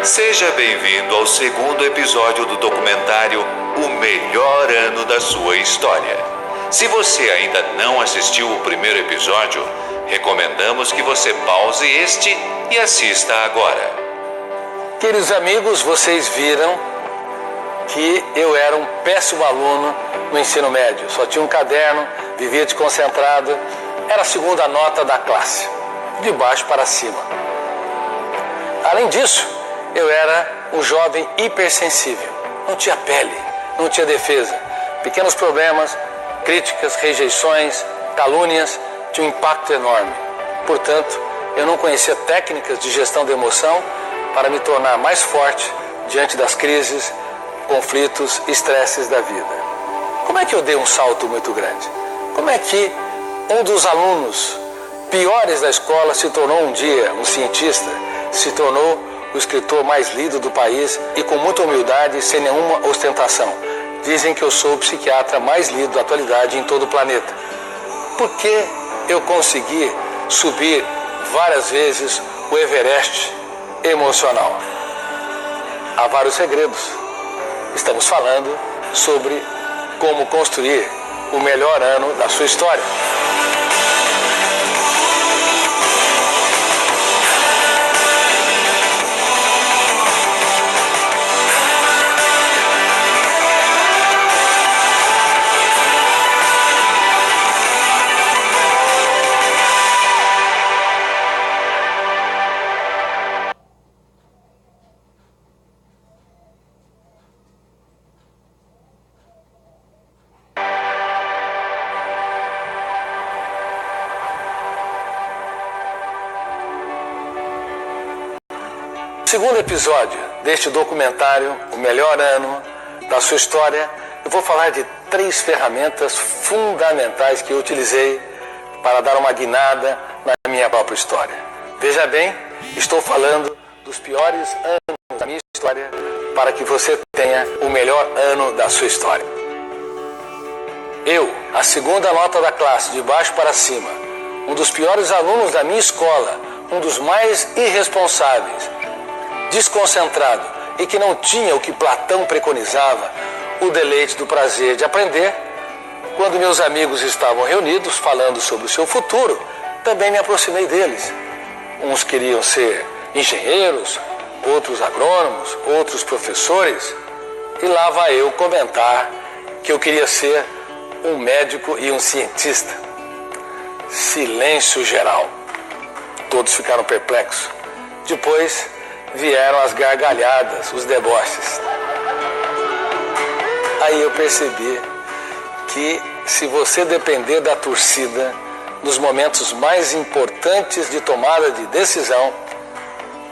Seja bem-vindo ao segundo episódio do documentário O Melhor Ano da Sua História. Se você ainda não assistiu o primeiro episódio, recomendamos que você pause este e assista agora. Queridos amigos, vocês viram que eu era um péssimo aluno no ensino médio. Só tinha um caderno, vivia desconcentrado, era a segunda nota da classe, de baixo para cima. Além disso, eu era um jovem hipersensível. Não tinha pele, não tinha defesa. Pequenos problemas, críticas, rejeições, calúnias tinham um impacto enorme. Portanto, eu não conhecia técnicas de gestão da emoção para me tornar mais forte diante das crises, conflitos, estresses da vida. Como é que eu dei um salto muito grande? Como é que um dos alunos piores da escola se tornou um dia um cientista, se tornou o escritor mais lido do país e com muita humildade e sem nenhuma ostentação? Dizem que eu sou o psiquiatra mais lido da atualidade em todo o planeta. Por que eu consegui subir várias vezes o Everest emocional? Há vários segredos. Estamos falando sobre como construir o melhor ano da sua história. No segundo episódio deste documentário, O Melhor Ano da Sua História, eu vou falar de 3 ferramentas fundamentais que eu utilizei para dar uma guinada na minha própria história. Veja bem, estou falando dos piores anos da minha história para que você tenha o melhor ano da sua história. Eu, a segunda nota da classe, de baixo para cima, um dos piores alunos da minha escola, um dos mais irresponsáveis, desconcentrado e que não tinha o que Platão preconizava, o deleite do prazer de aprender. Quando meus amigos estavam reunidos falando sobre o seu futuro, também me aproximei deles. Uns queriam ser engenheiros, outros agrônomos, outros professores, e lá vai eu comentar que eu queria ser um médico e um cientista. Silêncio geral. Todos ficaram perplexos. Depois vieram as gargalhadas, os deboches. Aí eu percebi que se você depender da torcida nos momentos mais importantes de tomada de decisão,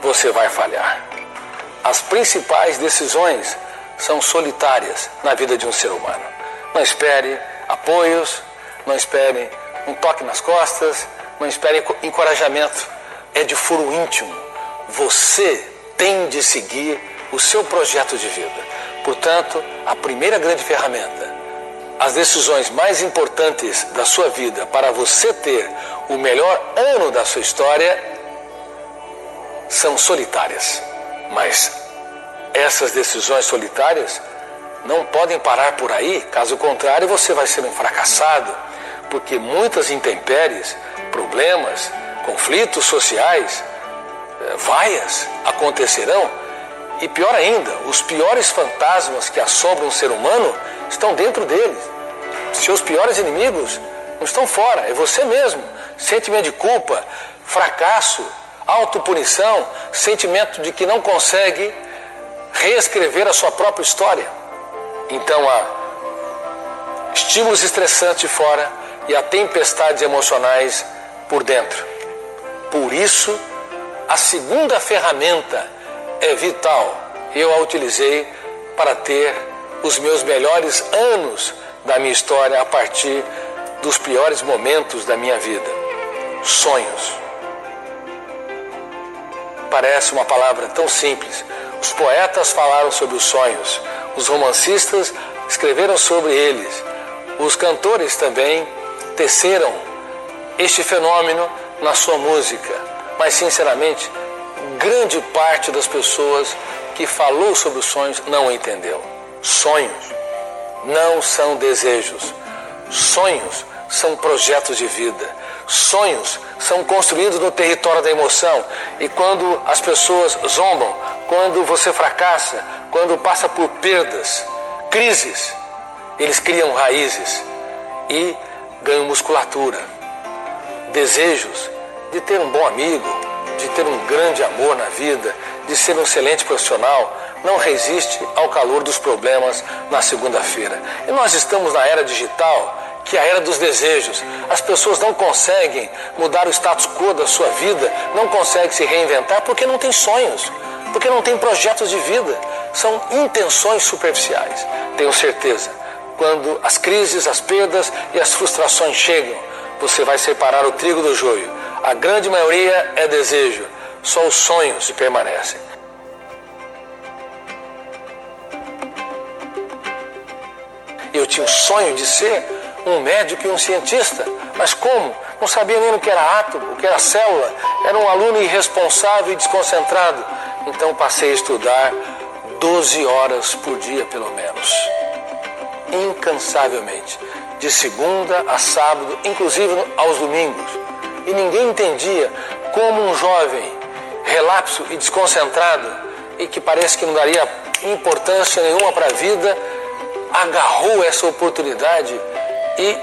você vai falhar. As principais decisões são solitárias na vida de um ser humano. Não espere apoios, não espere um toque nas costas, não espere encorajamento. É de foro íntimo. Você tem de seguir o seu projeto de vida. Portanto, a primeira grande ferramenta, as decisões mais importantes da sua vida para você ter o melhor ano da sua história são solitárias. Mas essas decisões solitárias não podem parar por aí, caso contrário você vai ser um fracassado, porque muitas intempéries, problemas, conflitos sociais, vaias acontecerão, e pior ainda, os piores fantasmas que assombram o ser humano estão dentro deles. Seus piores inimigos não estão fora, é você mesmo. Sentimento de culpa, fracasso, autopunição, sentimento de que não consegue reescrever a sua própria história. Então há estímulos estressantes de fora e há tempestades emocionais por dentro. Por isso, a segunda ferramenta é vital. Eu a utilizei para ter os meus melhores anos da minha história a partir dos piores momentos da minha vida. Sonhos. Parece uma palavra tão simples. Os poetas falaram sobre os sonhos. Os romancistas escreveram sobre eles. Os cantores também teceram este fenômeno na sua música. Mas, sinceramente, grande parte das pessoas que falou sobre os sonhos não entendeu. Sonhos não são desejos. Sonhos são projetos de vida. Sonhos são construídos no território da emoção. E quando as pessoas zombam, quando você fracassa, quando passa por perdas, crises, eles criam raízes e ganham musculatura. Desejos de ter um bom amigo, de ter um grande amor na vida, de ser um excelente profissional, não resiste ao calor dos problemas na segunda-feira. E nós estamos na era digital, que é a era dos desejos. As pessoas não conseguem mudar o status quo da sua vida, não conseguem se reinventar porque não tem sonhos, porque não tem projetos de vida. São intenções superficiais. Tenho certeza, quando as crises, as perdas e as frustrações chegam, você vai separar o trigo do joio. A grande maioria é desejo, só os sonhos permanecem. Eu tinha o sonho de ser um médico e um cientista, mas como? Não sabia nem o que era átomo, o que era célula, era um aluno irresponsável e desconcentrado. Então passei a estudar 12 horas por dia, pelo menos, incansavelmente, de segunda a sábado, inclusive aos domingos. E ninguém entendia como um jovem relapso e desconcentrado, e que parece que não daria importância nenhuma para a vida, agarrou essa oportunidade e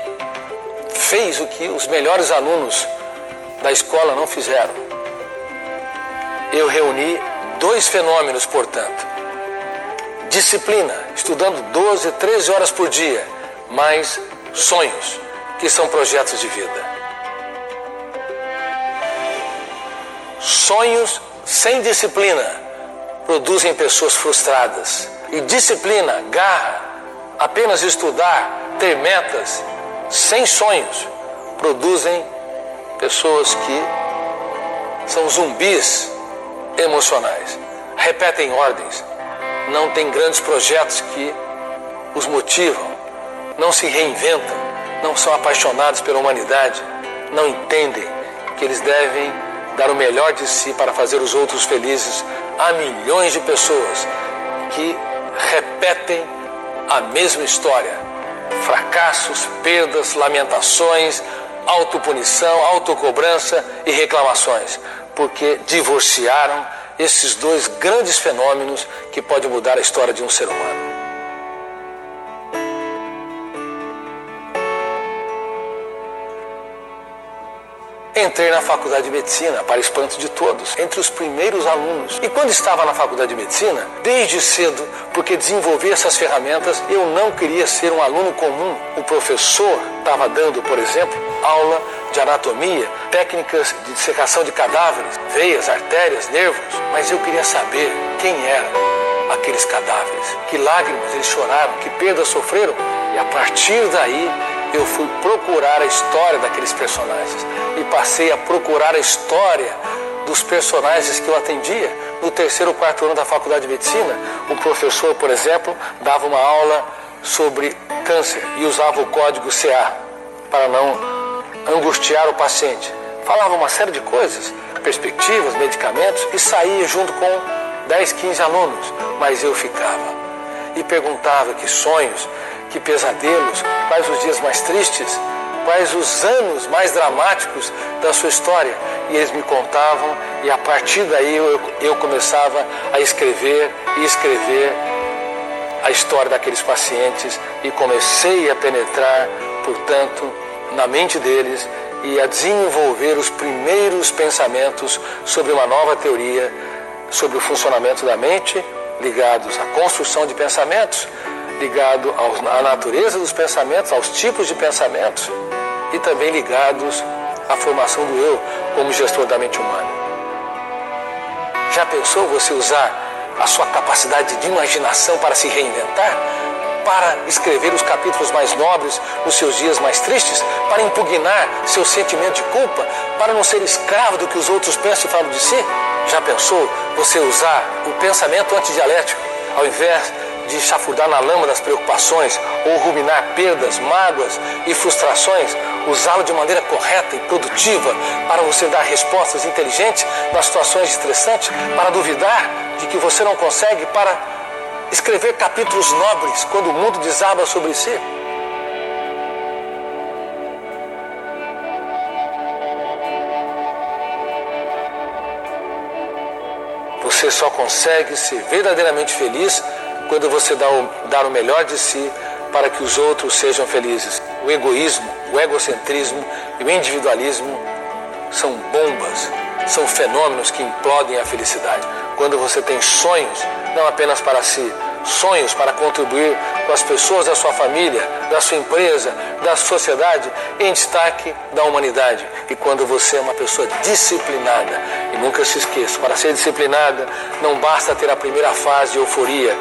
fez o que os melhores alunos da escola não fizeram. Eu reuni 2 fenômenos, portanto. Disciplina, estudando 12, 13 horas por dia, mais sonhos, que são projetos de vida. Sonhos sem disciplina produzem pessoas frustradas. E disciplina, garra, apenas estudar, ter metas, sem sonhos, produzem pessoas que são zumbis emocionais, repetem ordens, não têm grandes projetos que os motivam, não se reinventam, não são apaixonados pela humanidade, não entendem que eles devem dar o melhor de si para fazer os outros felizes. Há milhões de pessoas que repetem a mesma história: fracassos, perdas, lamentações, autopunição, autocobrança e reclamações, porque divorciaram esses 2 grandes fenômenos que podem mudar a história de um ser humano. Entrei na faculdade de medicina, para espanto de todos, entre os primeiros alunos. E quando estava na faculdade de medicina, desde cedo, porque desenvolvi essas ferramentas, eu não queria ser um aluno comum. O professor estava dando, por exemplo, aula de anatomia, técnicas de dissecação de cadáveres, veias, artérias, nervos, mas eu queria saber quem eram aqueles cadáveres, que lágrimas eles choraram, que perdas sofreram. E a partir daí, eu fui procurar a história daqueles personagens e passei a procurar a história dos personagens que eu atendia. No 3º ou 4º ano da faculdade de medicina, o professor, por exemplo, dava uma aula sobre câncer e usava o código CA para não angustiar o paciente. Falava uma série de coisas, perspectivas, medicamentos, e saía junto com 10, 15 alunos, mas eu ficava e perguntava que sonhos, que pesadelos, quais os dias mais tristes, quais os anos mais dramáticos da sua história. E eles me contavam, e a partir daí eu começava a escrever e escrever a história daqueles pacientes, e comecei a penetrar, portanto, na mente deles e a desenvolver os primeiros pensamentos sobre uma nova teoria sobre o funcionamento da mente, ligados à construção de pensamentos, ligado à natureza dos pensamentos, aos tipos de pensamentos, e também ligados à formação do eu como gestor da mente humana. Já pensou você usar a sua capacidade de imaginação para se reinventar? Para escrever os capítulos mais nobres nos seus dias mais tristes? Para impugnar seu sentimento de culpa? Para não ser escravo do que os outros pensam e falam de si? Já pensou você usar o pensamento antidialético ao invés de chafurdar na lama das preocupações ou ruminar perdas, mágoas e frustrações, usá-lo de maneira correta e produtiva para você dar respostas inteligentes nas situações estressantes, para duvidar de que você não consegue, para escrever capítulos nobres quando o mundo desaba sobre si. Você só consegue ser verdadeiramente feliz quando você dá o melhor de si para que os outros sejam felizes. O egoísmo, o egocentrismo e o individualismo são bombas, são fenômenos que implodem a felicidade. Quando você tem sonhos, não apenas para si, sonhos para contribuir com as pessoas da sua família, da sua empresa, da sociedade, em destaque da humanidade. E quando você é uma pessoa disciplinada, e nunca se esqueça, para ser disciplinada não basta ter a primeira fase de euforia.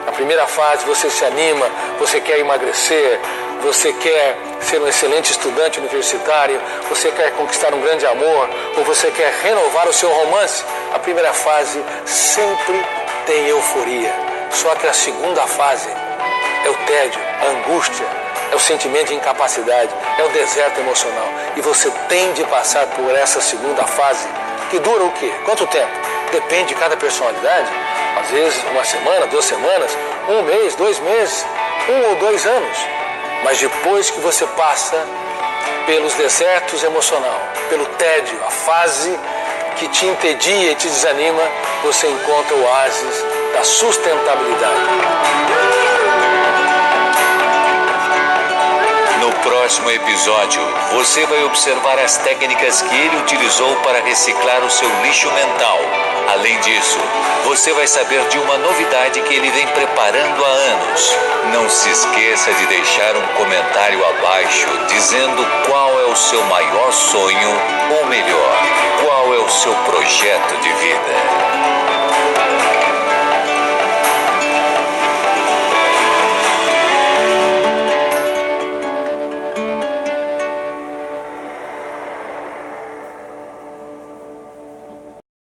Na primeira fase você se anima, você quer emagrecer, você quer ser um excelente estudante universitário, você quer conquistar um grande amor, ou você quer renovar o seu romance. A primeira fase sempre tem euforia. Só que a segunda fase é o tédio, a angústia, é o sentimento de incapacidade, é o deserto emocional. E você tem de passar por essa segunda fase, que dura o quê? Quanto tempo? Depende de cada personalidade. Às vezes 1 semana, 2 semanas, 1 mês, 2 meses, 1 ou 2 anos. Mas depois que você passa pelos desertos emocional, pelo tédio, a fase que te entedia e te desanima, você encontra o oásis da sustentabilidade. No próximo episódio, você vai observar as técnicas que ele utilizou para reciclar o seu lixo mental. Além disso, você vai saber de uma novidade que ele vem preparando há anos. Não se esqueça de deixar um comentário abaixo dizendo qual é o seu maior sonho, ou melhor, qual é o seu projeto de vida.